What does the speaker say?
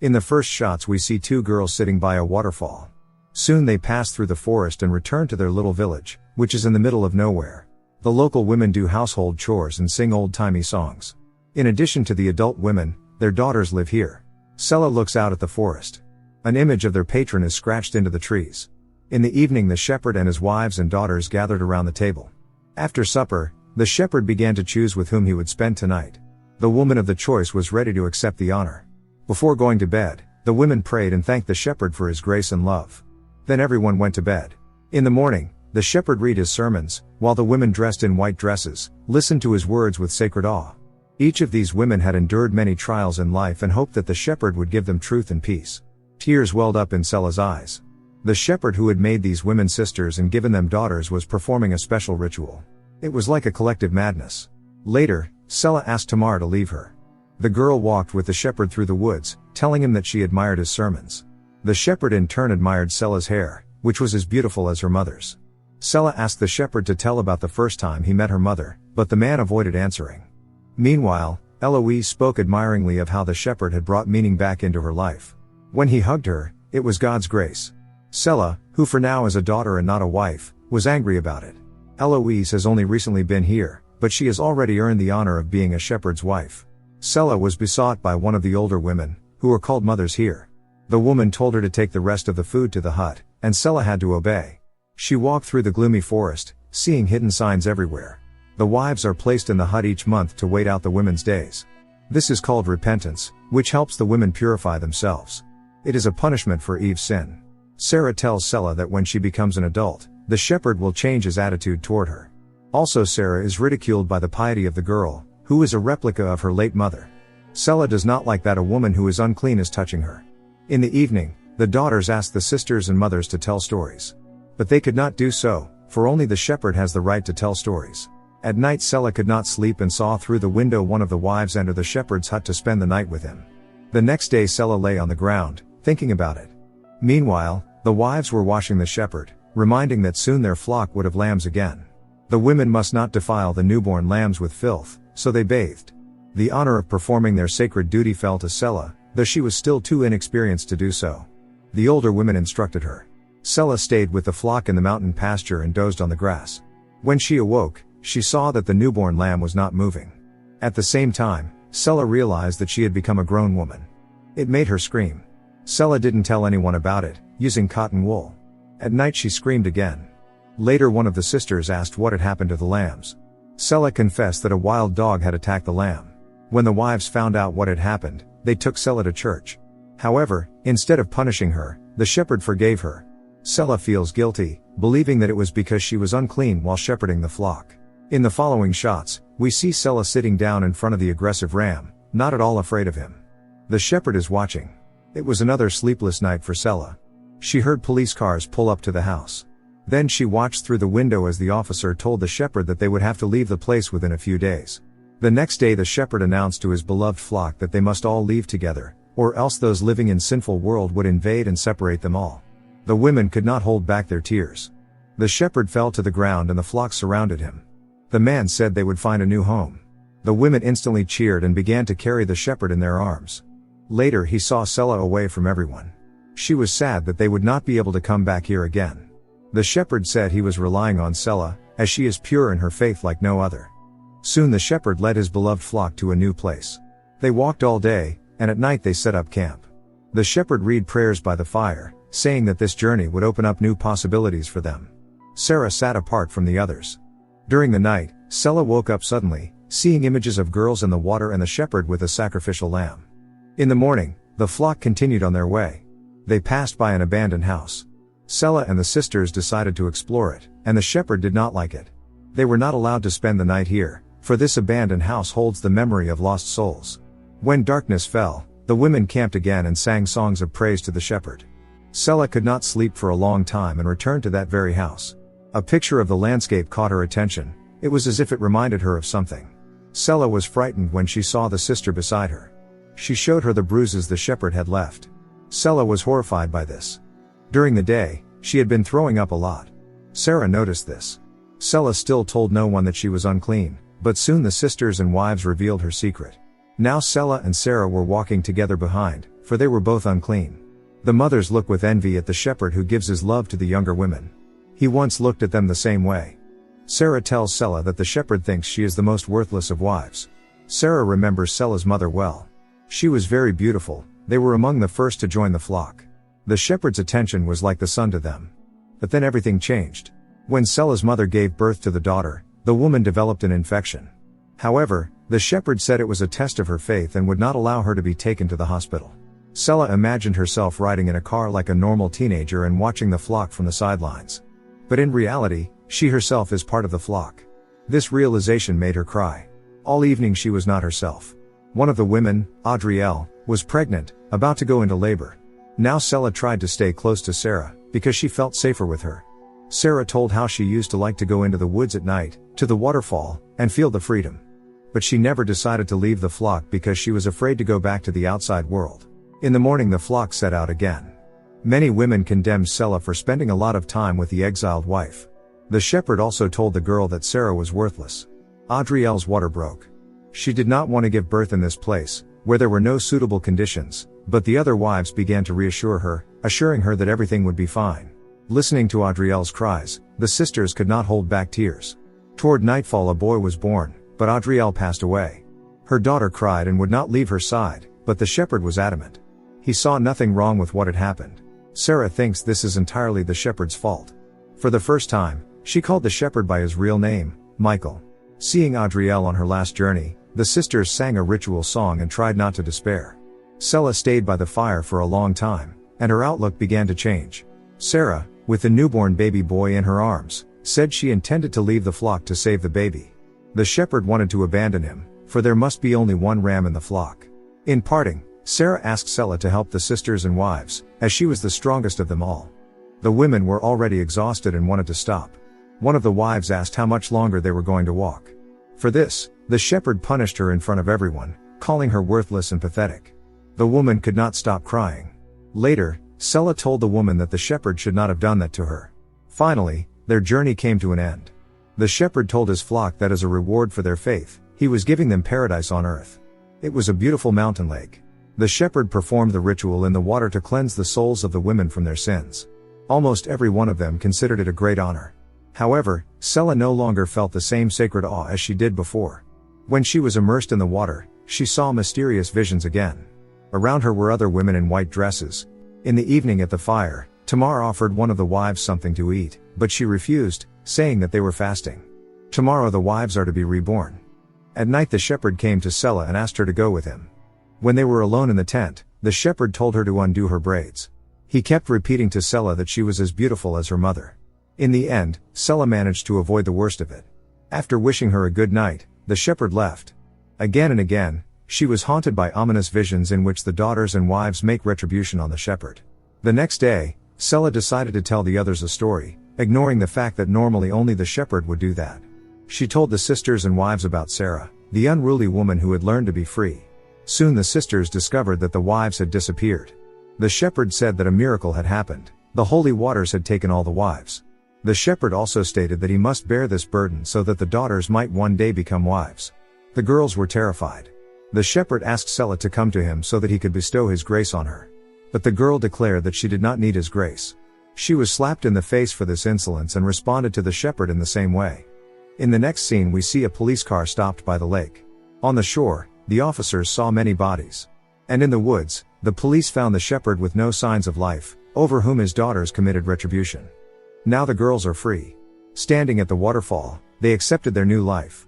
In the first shots we see two girls sitting by a waterfall. Soon they pass through the forest and return to their little village, which is in the middle of nowhere. The local women do household chores and sing old-timey songs. In addition to the adult women, their daughters live here. Sela looks out at the forest. An image of their patron is scratched into the trees. In the evening the shepherd and his wives and daughters gathered around the table. After supper, the shepherd began to choose with whom he would spend tonight. The woman of the choice was ready to accept the honor. Before going to bed, the women prayed and thanked the shepherd for his grace and love. Then everyone went to bed. In the morning, the shepherd read his sermons, while the women dressed in white dresses, listened to his words with sacred awe. Each of these women had endured many trials in life and hoped that the shepherd would give them truth and peace. Tears welled up in Sela's eyes. The shepherd who had made these women sisters and given them daughters was performing a special ritual. It was like a collective madness. Later, Sela asked Tamar to leave her. The girl walked with the shepherd through the woods, telling him that she admired his sermons. The shepherd in turn admired Sela's hair, which was as beautiful as her mother's. Sela asked the shepherd to tell about the first time he met her mother, but the man avoided answering. Meanwhile, Eloise spoke admiringly of how the shepherd had brought meaning back into her life. When he hugged her, it was God's grace. Sela, who for now is a daughter and not a wife, was angry about it. Eloise has only recently been here, but she has already earned the honor of being a shepherd's wife. Sela was besought by one of the older women, who were called mothers here. The woman told her to take the rest of the food to the hut, and Sela had to obey. She walked through the gloomy forest, seeing hidden signs everywhere. The wives are placed in the hut each month to wait out the women's days. This is called repentance, which helps the women purify themselves. It is a punishment for Eve's sin. Sarah tells Sela that when she becomes an adult, the shepherd will change his attitude toward her. Also Sarah is ridiculed by the piety of the girl, who is a replica of her late mother. Sela does not like that a woman who is unclean is touching her. In the evening, the daughters ask the sisters and mothers to tell stories. But they could not do so, for only the shepherd has the right to tell stories. At night Sela could not sleep and saw through the window one of the wives enter the shepherd's hut to spend the night with him. The next day Sela lay on the ground, thinking about it. Meanwhile, the wives were washing the shepherd, reminding that soon their flock would have lambs again. The women must not defile the newborn lambs with filth, so they bathed. The honor of performing their sacred duty fell to Sela, though she was still too inexperienced to do so. The older women instructed her. Sela stayed with the flock in the mountain pasture and dozed on the grass. When she awoke, she saw that the newborn lamb was not moving. At the same time, Sela realized that she had become a grown woman. It made her scream. Sela didn't tell anyone about it, using cotton wool. At night she screamed again. Later one of the sisters asked what had happened to the lambs. Sela confessed that a wild dog had attacked the lamb. When the wives found out what had happened, they took Sela to church. However, instead of punishing her, the shepherd forgave her. Sela feels guilty, believing that it was because she was unclean while shepherding the flock. In the following shots, we see Sela sitting down in front of the aggressive ram, not at all afraid of him. The shepherd is watching. It was another sleepless night for Sela. She heard police cars pull up to the house. Then she watched through the window as the officer told the shepherd that they would have to leave the place within a few days. The next day the shepherd announced to his beloved flock that they must all leave together, or else those living in sinful world would invade and separate them all. The women could not hold back their tears. The shepherd fell to the ground and the flock surrounded him. The man said they would find a new home. The women instantly cheered and began to carry the shepherd in their arms. Later he saw Sela away from everyone. She was sad that they would not be able to come back here again. The shepherd said he was relying on Sela, as she is pure in her faith like no other. Soon the shepherd led his beloved flock to a new place. They walked all day, and at night they set up camp. The shepherd read prayers by the fire, saying that this journey would open up new possibilities for them. Sarah sat apart from the others. During the night, Sela woke up suddenly, seeing images of girls in the water and the shepherd with a sacrificial lamb. In the morning, the flock continued on their way. They passed by an abandoned house. Sela and the sisters decided to explore it, and the shepherd did not like it. They were not allowed to spend the night here, for this abandoned house holds the memory of lost souls. When darkness fell, the women camped again and sang songs of praise to the shepherd. Sela could not sleep for a long time and returned to that very house. A picture of the landscape caught her attention. It was as if it reminded her of something. Sela was frightened when she saw the sister beside her. She showed her the bruises the shepherd had left. Sela was horrified by this. During the day, she had been throwing up a lot. Sarah noticed this. Sela still told no one that she was unclean, but soon the sisters and wives revealed her secret. Now Sela and Sarah were walking together behind, for they were both unclean. The mothers look with envy at the shepherd who gives his love to the younger women. He once looked at them the same way. Sarah tells Selah that the shepherd thinks she is the most worthless of wives. Sarah remembers Selah's mother well. She was very beautiful, they were among the first to join the flock. The shepherd's attention was like the sun to them. But then everything changed. When Selah's mother gave birth to the daughter, the woman developed an infection. However, the shepherd said it was a test of her faith and would not allow her to be taken to the hospital. Selah imagined herself riding in a car like a normal teenager and watching the flock from the sidelines. But in reality, she herself is part of the flock. This realization made her cry. All evening she was not herself. One of the women, Adrielle, was pregnant, about to go into labor. Now Selah tried to stay close to Sarah, because she felt safer with her. Sarah told how she used to like to go into the woods at night, to the waterfall, and feel the freedom. But she never decided to leave the flock because she was afraid to go back to the outside world. In the morning the flock set out again. Many women condemned Selah for spending a lot of time with the exiled wife. The shepherd also told the girl that Sarah was worthless. Adrielle's water broke. She did not want to give birth in this place, where there were no suitable conditions, but the other wives began to reassure her, assuring her that everything would be fine. Listening to Adrielle's cries, the sisters could not hold back tears. Toward nightfall a boy was born, but Adrielle passed away. Her daughter cried and would not leave her side, but the shepherd was adamant. He saw nothing wrong with what had happened. Sarah thinks this is entirely the shepherd's fault. For the first time, she called the shepherd by his real name, Michael. Seeing Adrielle on her last journey, the sisters sang a ritual song and tried not to despair. Selah stayed by the fire for a long time, and her outlook began to change. Sarah, with the newborn baby boy in her arms, said she intended to leave the flock to save the baby. The shepherd wanted to abandon him, for there must be only one ram in the flock. In parting, Sarah asked Selah to help the sisters and wives, as she was the strongest of them all. The women were already exhausted and wanted to stop. One of the wives asked how much longer they were going to walk. For this, the shepherd punished her in front of everyone, calling her worthless and pathetic. The woman could not stop crying. Later, Selah told the woman that the shepherd should not have done that to her. Finally, their journey came to an end. The shepherd told his flock that as a reward for their faith, he was giving them paradise on earth. It was a beautiful mountain lake. The shepherd performed the ritual in the water to cleanse the souls of the women from their sins. Almost every one of them considered it a great honor. However, Selah no longer felt the same sacred awe as she did before. When she was immersed in the water, she saw mysterious visions again. Around her were other women in white dresses. In the evening at the fire, Tamar offered one of the wives something to eat, but she refused, saying that they were fasting. Tomorrow the wives are to be reborn. At night the shepherd came to Selah and asked her to go with him. When they were alone in the tent, the shepherd told her to undo her braids. He kept repeating to Selah that she was as beautiful as her mother. In the end, Selah managed to avoid the worst of it. After wishing her a good night, the shepherd left. Again and again, she was haunted by ominous visions in which the daughters and wives make retribution on the shepherd. The next day, Selah decided to tell the others a story, ignoring the fact that normally only the shepherd would do that. She told the sisters and wives about Sarah, the unruly woman who had learned to be free. Soon the sisters discovered that the wives had disappeared. The shepherd said that a miracle had happened. The holy waters had taken all the wives. The shepherd also stated that he must bear this burden so that the daughters might one day become wives. The girls were terrified. The shepherd asked Selah to come to him so that he could bestow his grace on her. But the girl declared that she did not need his grace. She was slapped in the face for this insolence and responded to the shepherd in the same way. In the next scene we see a police car stopped by the lake. On the shore, the officers saw many bodies. And in the woods, the police found the shepherd with no signs of life, over whom his daughters committed retribution. Now the girls are free. Standing at the waterfall, they accepted their new life.